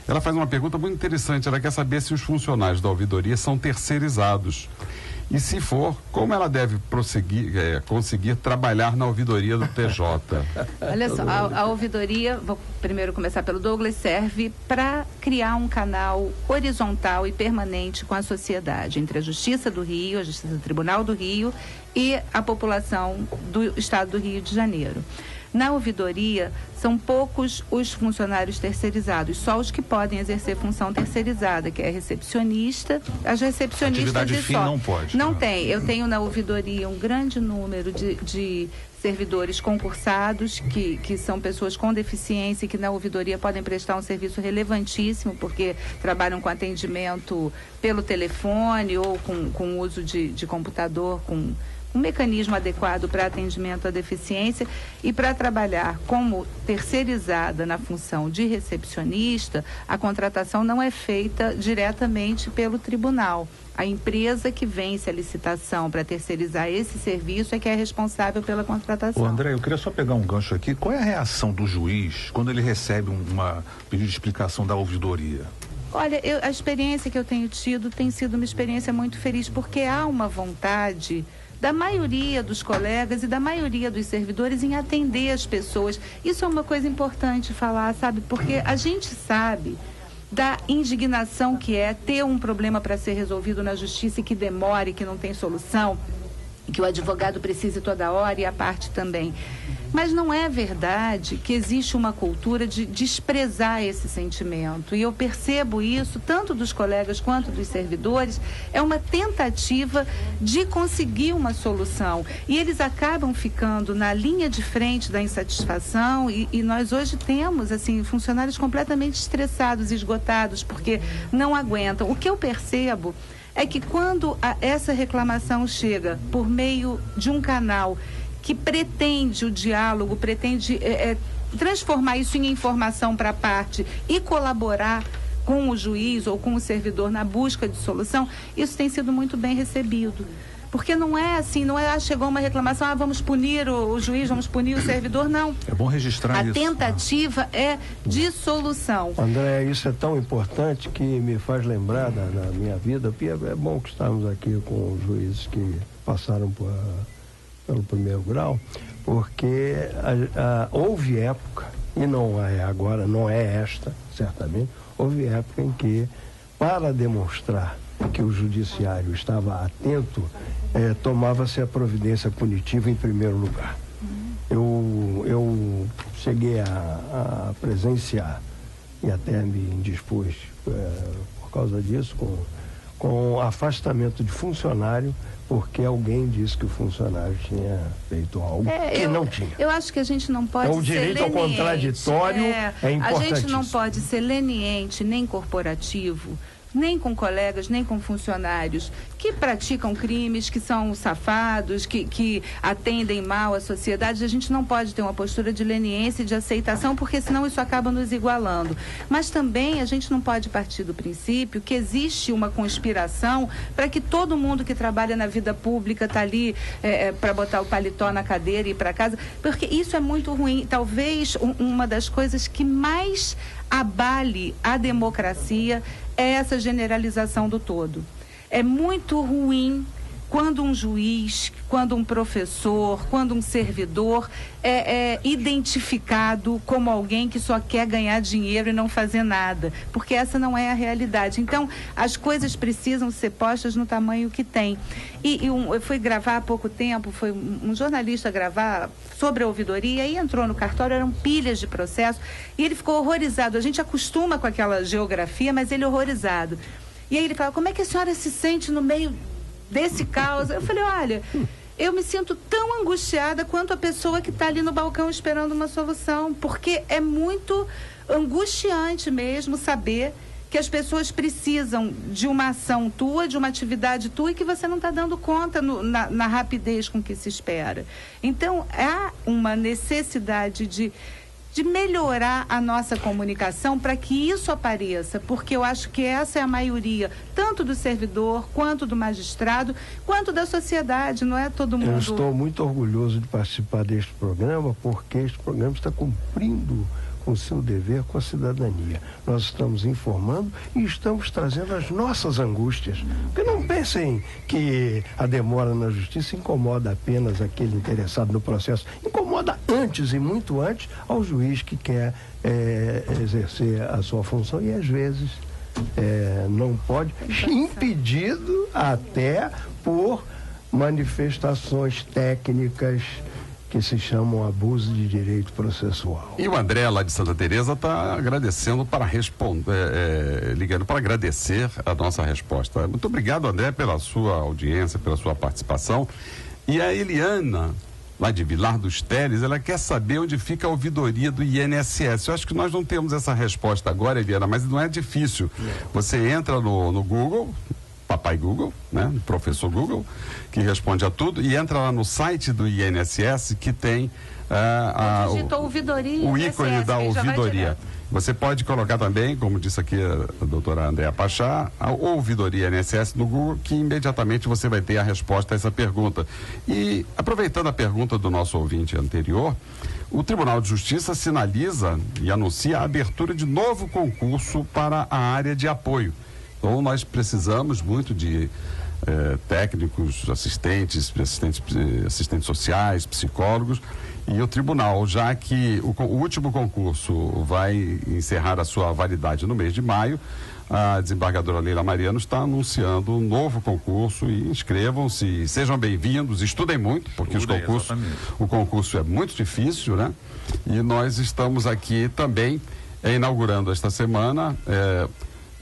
Ela faz uma pergunta muito interessante. Ela quer saber se os funcionários da ouvidoria são terceirizados. E se for, como ela deve conseguir trabalhar na ouvidoria do TJ? Olha só, a ouvidoria, vou primeiro começar pelo Douglas, serve para criar um canal horizontal e permanente com a sociedade, entre a Justiça do Rio, a Justiça do Tribunal do Rio e a população do Estado do Rio de Janeiro. Na ouvidoria, são poucos os funcionários terceirizados, só os que podem exercer função terceirizada, que é recepcionista. As recepcionistas atividade fim não pode. Não tem. Eu tenho na ouvidoria um grande número de servidores concursados, que são pessoas com deficiência e que na ouvidoria podem prestar um serviço relevantíssimo, porque trabalham com atendimento pelo telefone ou com uso de computador, com um mecanismo adequado para atendimento à deficiência. E para trabalhar como terceirizada na função de recepcionista, a contratação não é feita diretamente pelo tribunal. A empresa que vence a licitação para terceirizar esse serviço é que é responsável pela contratação. Ô André, eu queria só pegar um gancho aqui. Qual é a reação do juiz quando ele recebe uma pedido de explicação da ouvidoria? Olha, a experiência que eu tenho tido tem sido uma experiência muito feliz, porque há uma vontade da maioria dos colegas e da maioria dos servidores em atender as pessoas. Isso é uma coisa importante falar, sabe? Porque a gente sabe da indignação que é ter um problema para ser resolvido na justiça e que demore, que não tem solução, e que o advogado precise toda hora e a parte também. Mas não é verdade que existe uma cultura de desprezar esse sentimento. E eu percebo isso, tanto dos colegas quanto dos servidores, é uma tentativa de conseguir uma solução. E eles acabam ficando na linha de frente da insatisfação e nós hoje temos, assim, funcionários completamente estressados, esgotados, porque não aguentam. O que eu percebo é que quando essa reclamação chega por meio de um canal que pretende o diálogo, pretende transformar isso em informação para a parte e colaborar com o juiz ou com o servidor na busca de solução, isso tem sido muito bem recebido. Porque não é assim, não é chegou uma reclamação, vamos punir o juiz, vamos punir o servidor, não. É bom registrar isso. A tentativa é de solução. André, isso é tão importante que me faz lembrar da minha vida, porque é bom que estamos aqui com os juízes que passaram pelo primeiro grau, porque houve época, e não é agora, não é esta, certamente, houve época em que, para demonstrar que o judiciário estava atento, tomava-se a providência punitiva em primeiro lugar. Eu cheguei a presenciar e até me indispus por causa disso, com afastamento de funcionário, porque alguém disse que o funcionário tinha feito algo que não tinha. Eu acho que a gente não pode ser leniente. O direito ao contraditório é importantíssimo. A gente não pode ser leniente nem corporativo, nem com colegas, nem com funcionários que praticam crimes, que são safados, que atendem mal a sociedade. A gente não pode ter uma postura de leniência e de aceitação, porque senão isso acaba nos igualando. Mas também a gente não pode partir do princípio que existe uma conspiração para que todo mundo que trabalha na vida pública está ali para botar o paletó na cadeira e ir para casa, porque isso é muito ruim. Talvez uma das coisas que mais abale a democracia é essa generalização do todo. É muito ruim quando um juiz, quando um professor, quando um servidor é identificado como alguém que só quer ganhar dinheiro e não fazer nada, porque essa não é a realidade. Então, as coisas precisam ser postas no tamanho que tem. Eu fui gravar há pouco tempo, foi um jornalista gravar sobre a ouvidoria e entrou no cartório, eram pilhas de processo, e ele ficou horrorizado. A gente acostuma com aquela geografia, mas ele horrorizado. E aí ele fala, como é que a senhora se sente no meio desse caos? Eu falei, olha, eu me sinto tão angustiada quanto a pessoa que está ali no balcão esperando uma solução, porque é muito angustiante mesmo saber que as pessoas precisam de uma ação tua, de uma atividade tua, e que você não está dando conta na rapidez com que se espera. Então, há uma necessidade de melhorar a nossa comunicação para que isso apareça, porque eu acho que essa é a maioria, tanto do servidor, quanto do magistrado, quanto da sociedade, não é todo mundo... Eu estou muito orgulhoso de participar deste programa, porque este programa está cumprindo com o seu dever com a cidadania. Nós estamos informando e estamos trazendo as nossas angústias. Porque não pensem que a demora na justiça incomoda apenas aquele interessado no processo. Incomoda antes e muito antes ao juiz que quer exercer a sua função e às vezes não pode, impedido até por manifestações técnicas que se chamam abuso de direito processual. E o André, lá de Santa Teresa, está agradecendo para responder, ligando para agradecer a nossa resposta. Muito obrigado, André, pela sua audiência, pela sua participação. E a Eliana, lá de Vilar dos Teles, ela quer saber onde fica a ouvidoria do INSS. Eu acho que nós não temos essa resposta agora, Eliana, mas não é difícil. Você entra no Google, Papai Google, né? Professor Google, que responde a tudo, e entra lá no site do INSS que tem o ícone da ouvidoria. Você pode colocar também, como disse aqui a doutora Andréa Pachá, a ouvidoria INSS no Google, que imediatamente você vai ter a resposta a essa pergunta. E aproveitando a pergunta do nosso ouvinte anterior, o Tribunal de Justiça sinaliza e anuncia a abertura de novo concurso para a área de apoio. Então, nós precisamos muito de técnicos, assistentes sociais, psicólogos, e o tribunal, já que o último concurso vai encerrar a sua validade no mês de maio, a desembargadora Leila Mariano está anunciando um novo concurso e inscrevam-se, sejam bem-vindos, estudem muito, porque o concurso é muito difícil, né? E nós estamos aqui também inaugurando esta semana,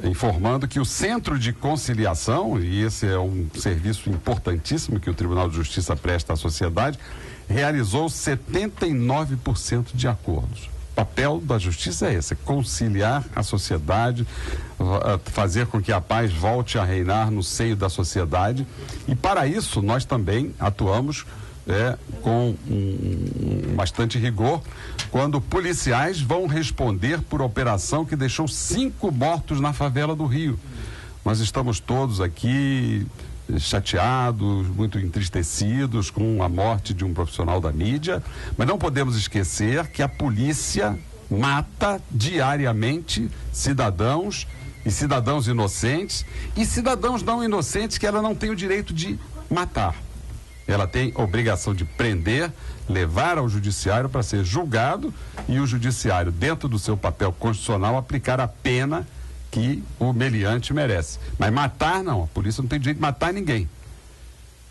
informando que o Centro de Conciliação, e esse é um serviço importantíssimo que o Tribunal de Justiça presta à sociedade, realizou 79% de acordos. O papel da justiça é esse, conciliar a sociedade, fazer com que a paz volte a reinar no seio da sociedade, e para isso nós também atuamos com bastante rigor, quando policiais vão responder por operação que deixou 5 mortos na favela do Rio. Nós estamos todos aqui chateados, muito entristecidos com a morte de um profissional da mídia, mas não podemos esquecer que a polícia mata diariamente cidadãos e cidadãos inocentes e cidadãos não inocentes que ela não tem o direito de matar. Ela tem obrigação de prender, levar ao judiciário para ser julgado e o judiciário, dentro do seu papel constitucional, aplicar a pena que o meliante merece. Mas matar não, a polícia não tem direito de matar ninguém.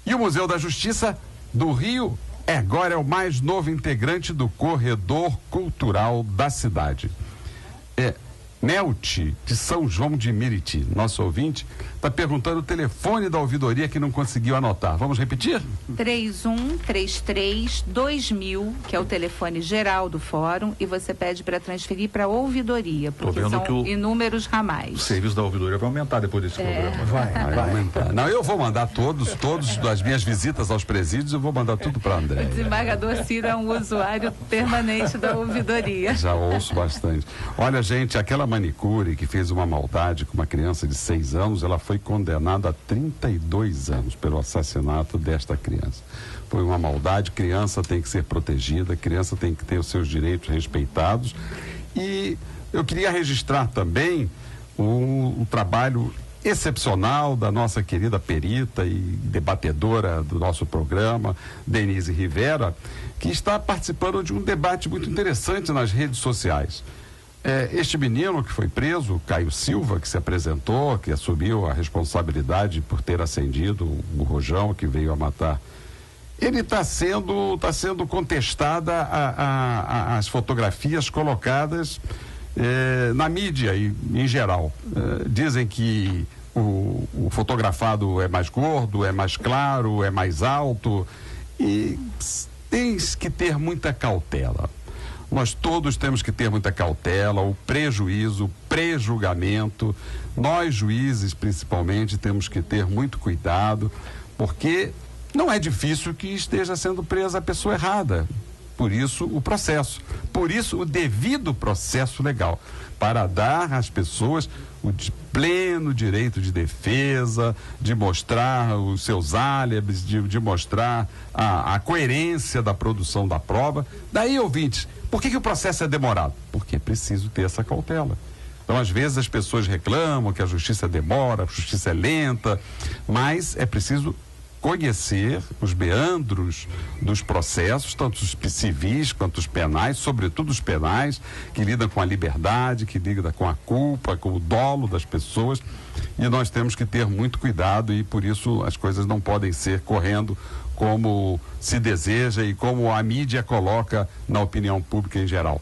E o Museu da Justiça do Rio agora é o mais novo integrante do corredor cultural da cidade. Nelte, de São João de Meriti, nosso ouvinte, está perguntando o telefone da ouvidoria que não conseguiu anotar. Vamos repetir? 3133-2000, que é o telefone geral do fórum, e você pede para transferir para a ouvidoria, porque são inúmeros ramais. O serviço da ouvidoria vai aumentar depois desse programa. Vai aumentar. Não, eu vou mandar todos das minhas visitas aos presídios, eu vou mandar tudo para André. O desembargador Ciro é um usuário permanente da ouvidoria. Já ouço bastante. Olha, gente, aquela manicure que fez uma maldade com uma criança de 6 anos, ela foi condenada a 32 anos pelo assassinato desta criança. Foi uma maldade, criança tem que ser protegida, criança tem que ter os seus direitos respeitados. E eu queria registrar também um trabalho excepcional da nossa querida perita e debatedora do nosso programa, Denise Rivera, que está participando de um debate muito interessante nas redes sociais. Este menino que foi preso, Caio Silva, que se apresentou, que assumiu a responsabilidade por ter acendido o rojão que veio a matar, ele está sendo contestada as fotografias colocadas na mídia em geral. Dizem que o fotografado é mais gordo, é mais claro, é mais alto, e tens que ter muita cautela. Nós todos temos que ter muita cautela, o prejuízo, o pré-julgamento. Nós, juízes, principalmente, temos que ter muito cuidado, porque não é difícil que esteja sendo presa a pessoa errada. Por isso, o processo. Por isso, o devido processo legal, para dar às pessoas o pleno direito de defesa, de mostrar os seus álibis, de mostrar a coerência da produção da prova. Daí, ouvintes, por que o processo é demorado? Porque é preciso ter essa cautela. Então, às vezes, as pessoas reclamam que a justiça demora, a justiça é lenta, mas é preciso conhecer os meandros dos processos, tanto os civis quanto os penais, sobretudo os penais, que lidam com a liberdade, que lidam com a culpa, com o dolo das pessoas, e nós temos que ter muito cuidado, e por isso as coisas não podem ser correndo como se deseja e como a mídia coloca na opinião pública em geral.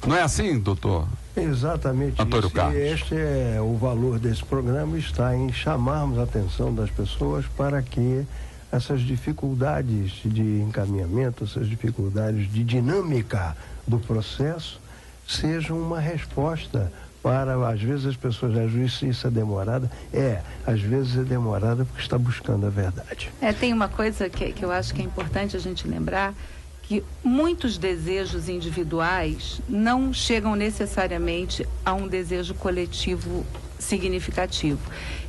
Não é assim, doutor? Exatamente. Antônio Carlos. Este é o valor desse programa, está em chamarmos a atenção das pessoas para que essas dificuldades de encaminhamento, essas dificuldades de dinâmica do processo sejam uma resposta para, às vezes as pessoas, a justiça é demorada, às vezes é demorada porque está buscando a verdade. Tem uma coisa que eu acho que é importante a gente lembrar, que muitos desejos individuais não chegam necessariamente a um desejo coletivo significativo.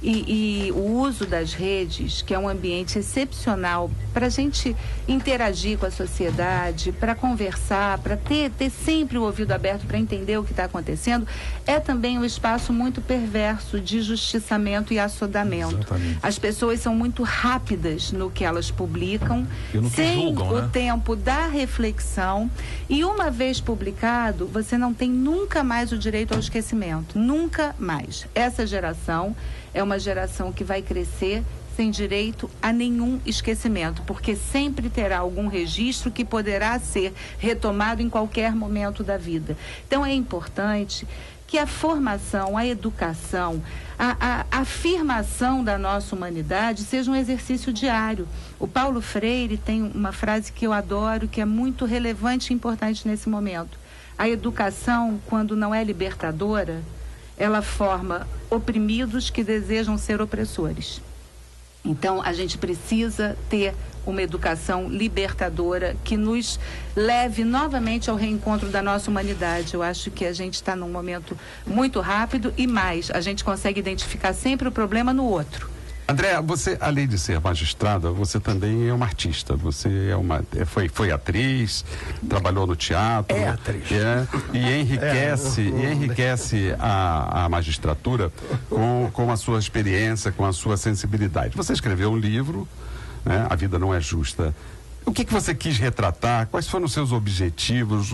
E o uso das redes, que é um ambiente excepcional para a gente interagir com a sociedade, para conversar, para ter sempre o ouvido aberto para entender o que está acontecendo, é também um espaço muito perverso de justiçamento e assodamento. Exatamente. As pessoas são muito rápidas no que elas publicam, sem o tempo da reflexão, e uma vez publicado, você não tem nunca mais o direito ao esquecimento, nunca mais. Essa geração é uma geração que vai crescer sem direito a nenhum esquecimento, porque sempre terá algum registro que poderá ser retomado em qualquer momento da vida. Então é importante que a formação, a educação, a afirmação da nossa humanidade seja um exercício diário. O Paulo Freire tem uma frase que eu adoro, que é muito relevante e importante nesse momento. A educação, quando não é libertadora, ela forma oprimidos que desejam ser opressores. Então, a gente precisa ter uma educação libertadora que nos leve novamente ao reencontro da nossa humanidade. Eu acho que a gente está num momento muito rápido e mais, a gente consegue identificar sempre o problema no outro. André, você, além de ser magistrada, você também é uma artista. Você foi atriz, trabalhou no teatro. É atriz. E enriquece a magistratura com a sua experiência, com a sua sensibilidade. Você escreveu um livro, né? A Vida Não é Justa. O que você quis retratar? Quais foram os seus objetivos?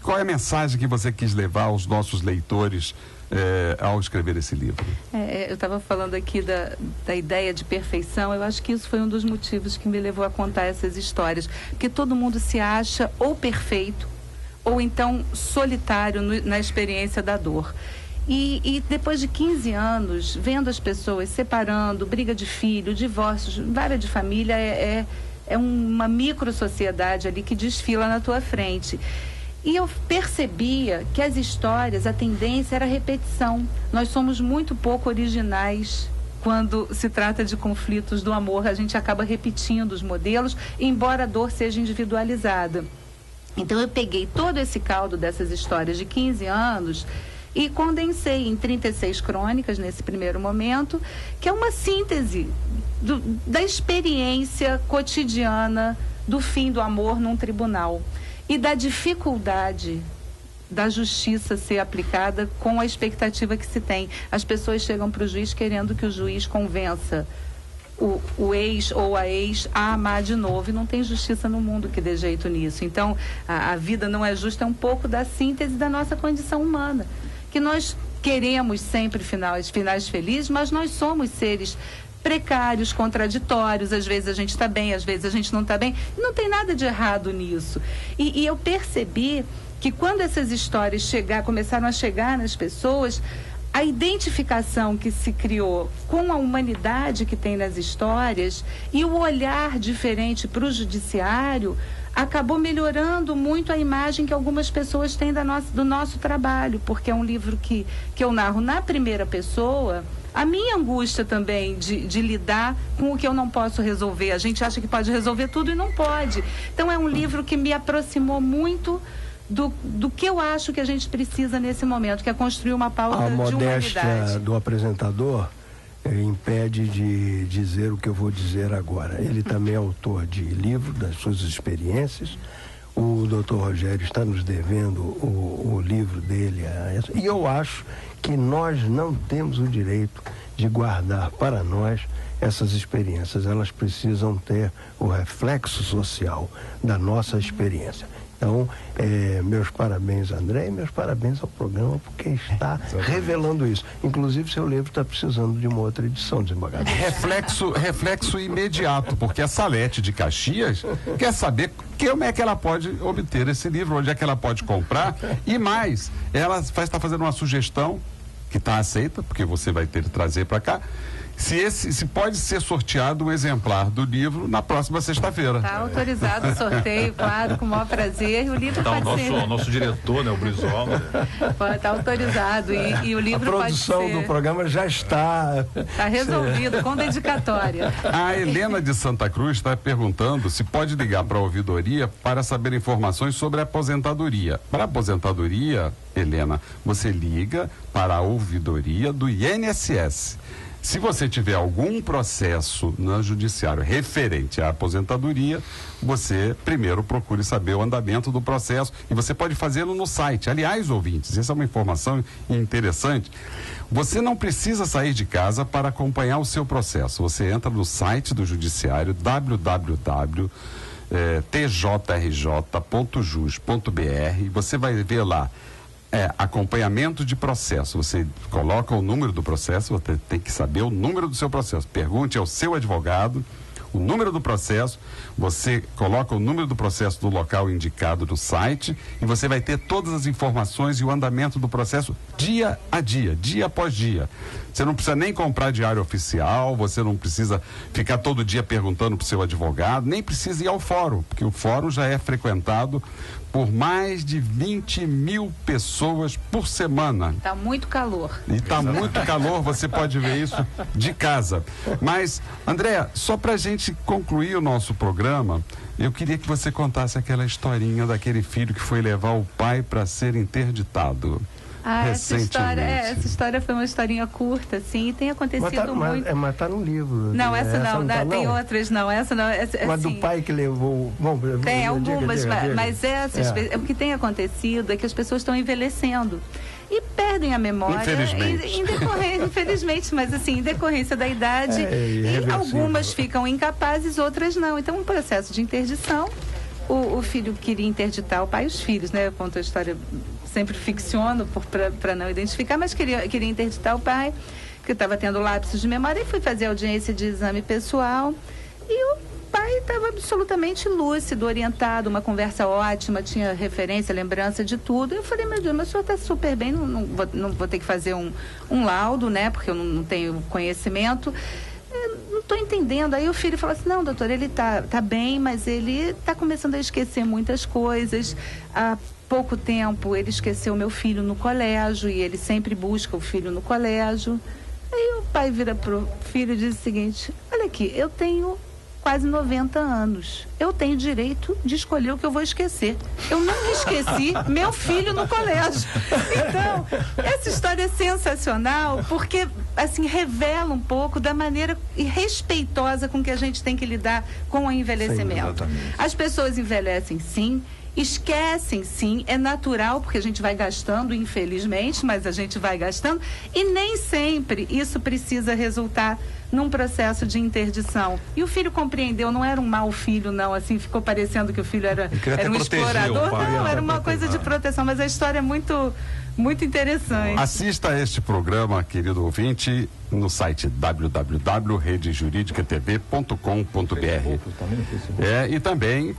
Qual é a mensagem que você quis levar aos nossos leitores ao escrever esse livro? Eu estava falando aqui da ideia de perfeição. Eu acho que isso foi um dos motivos que me levou a contar essas histórias. Porque todo mundo se acha ou perfeito, ou então solitário na experiência da dor. E depois de 15 anos, vendo as pessoas separando, briga de filho, divórcios, vara de família, é uma micro-sociedade ali que desfila na tua frente. E eu percebia que as histórias, a tendência era a repetição. Nós somos muito pouco originais quando se trata de conflitos do amor. A gente acaba repetindo os modelos, embora a dor seja individualizada. Então eu peguei todo esse caldo dessas histórias de 15 anos e condensei em 36 crônicas nesse primeiro momento, que é uma síntese da experiência cotidiana do fim do amor num tribunal e da dificuldade da justiça ser aplicada com a expectativa que se tem. As pessoas chegam para o juiz querendo que o juiz convença o ex ou a ex a amar de novo, e não tem justiça no mundo que dê jeito nisso. Então, a vida não é justa, é um pouco da síntese da nossa condição humana, que nós queremos sempre finais felizes, mas nós somos seres precários, contraditórios, às vezes a gente está bem, às vezes a gente não está bem, não tem nada de errado nisso. E eu percebi que quando essas histórias começaram a chegar nas pessoas, a identificação que se criou com a humanidade que tem nas histórias e o olhar diferente para o judiciário acabou melhorando muito a imagem que algumas pessoas têm do nosso trabalho, porque é um livro que eu narro na primeira pessoa, a minha angústia também de lidar com o que eu não posso resolver. A gente acha que pode resolver tudo e não pode. Então é um livro que me aproximou muito do que eu acho que a gente precisa nesse momento, que é construir uma pauta de humanidade. A modéstia do apresentador impede de dizer o que eu vou dizer agora. Ele também é autor de livro, das suas experiências. O Dr. Rogério está nos devendo o livro dele. E eu acho que nós não temos o direito de guardar para nós essas experiências. Elas precisam ter o reflexo social da nossa experiência. Então, meus parabéns, André, e meus parabéns ao programa, porque está revelando isso. Inclusive, seu livro está precisando de uma outra edição, desembargador. Reflexo imediato, porque a Salete de Caxias quer saber como é que ela pode obter esse livro, onde é que ela pode comprar, e mais, ela está fazendo uma sugestão, que está aceita, porque você vai ter que trazer para cá, se pode ser sorteado um exemplar do livro na próxima sexta-feira. Está autorizado o sorteio, claro, com o maior prazer. E o livro pode ser... O nosso diretor, né, o Brizola. Está autorizado e o livro pode ser... A produção do programa já está... Está resolvido, com dedicatória. A Helena de Santa Cruz está perguntando se pode ligar para a ouvidoria para saber informações sobre a aposentadoria. Para a aposentadoria, Helena, você liga para a ouvidoria do INSS. Se você tiver algum processo no judiciário referente à aposentadoria, você primeiro procure saber o andamento do processo, e você pode fazê-lo no site. Aliás, ouvintes, essa é uma informação interessante. Você não precisa sair de casa para acompanhar o seu processo. Você entra no site do judiciário, www.tjrj.jus.br, e você vai ver lá acompanhamento de processo. Você coloca o número do processo, você tem que saber o número do seu processo. Pergunte ao seu advogado o número do processo, você coloca o número do processo no local indicado no site, e você vai ter todas as informações e o andamento do processo dia a dia, dia após dia. Você não precisa nem comprar diário oficial, você não precisa ficar todo dia perguntando para o seu advogado, nem precisa ir ao fórum, porque o fórum já é frequentado por mais de 20 mil pessoas por semana. Está muito calor. E está muito calor, você pode ver isso de casa. Mas, Andréa, só para a gente concluir o nosso programa, eu queria que você contasse aquela historinha daquele filho que foi levar o pai para ser interditado. Essa história foi uma historinha curta, assim, e tem acontecido muito. Mas tá no livro. Não, essa não, tem outras não, essa não. Mas assim, do pai que levou... Bom, tem algumas, mas essas, o que tem acontecido é que as pessoas estão envelhecendo e perdem a memória. Infelizmente. Infelizmente, mas assim, em decorrência da idade, e algumas ficam incapazes, outras não. Então, um processo de interdição. O filho queria interditar o pai, os filhos, né? Eu conto a história, sempre ficciono para não identificar, mas queria interditar o pai, que estava tendo lapsos de memória, e fui fazer audiência de exame pessoal, e o pai estava absolutamente lúcido, orientado, uma conversa ótima, tinha referência, lembrança de tudo. Eu falei, meu Deus, mas o senhor está super bem, não vou ter que fazer um laudo, né? Porque eu não tenho conhecimento. Não estou entendendo. Aí o filho falou assim, não, doutor, ele tá bem, mas ele está começando a esquecer muitas coisas. Há pouco tempo ele esqueceu meu filho no colégio, e ele sempre busca o filho no colégio. Aí o pai vira pro filho e diz o seguinte, olha aqui, eu tenho quase 90 anos. Eu tenho direito de escolher o que eu vou esquecer. Eu nunca esqueci meu filho no colégio. Então, essa história é sensacional, porque assim, revela um pouco da maneira respeitosa com que a gente tem que lidar com o envelhecimento. Sim, as pessoas envelhecem sim, esquecem sim, é natural, porque a gente vai gastando, infelizmente, mas a gente vai gastando, e nem sempre isso precisa resultar num processo de interdição. E o filho compreendeu, não era um mau filho, não, assim, ficou parecendo que o filho era um explorador, não, era uma coisa de proteção, mas a história é muito interessante. Assista a este programa, querido ouvinte, no site www.redejuridicatv.com.br. E também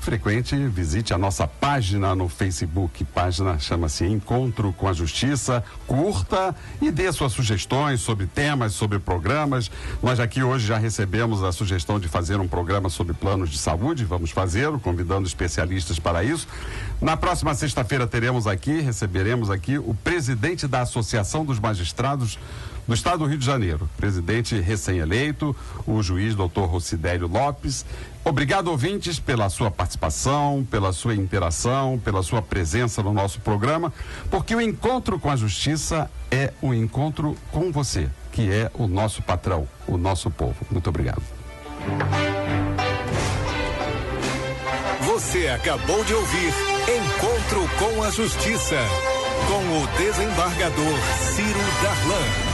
visite a nossa página no Facebook. Página chama-se Encontro com a Justiça. Curta e dê suas sugestões sobre temas, sobre programas. Nós aqui hoje já recebemos a sugestão de fazer um programa sobre planos de saúde. Vamos fazê-lo, convidando especialistas para isso. Na próxima sexta-feira receberemos aqui o presidente da Associação dos Magistrados do Estado do Rio de Janeiro, presidente recém-eleito, o juiz Dr. Rocidério Lopes. Obrigado, ouvintes, pela sua participação, pela sua interação, pela sua presença no nosso programa, porque o encontro com a justiça é um encontro com você, que é o nosso patrão, o nosso povo. Muito obrigado. Você acabou de ouvir Encontro com a Justiça, com o desembargador Ciro Darlan.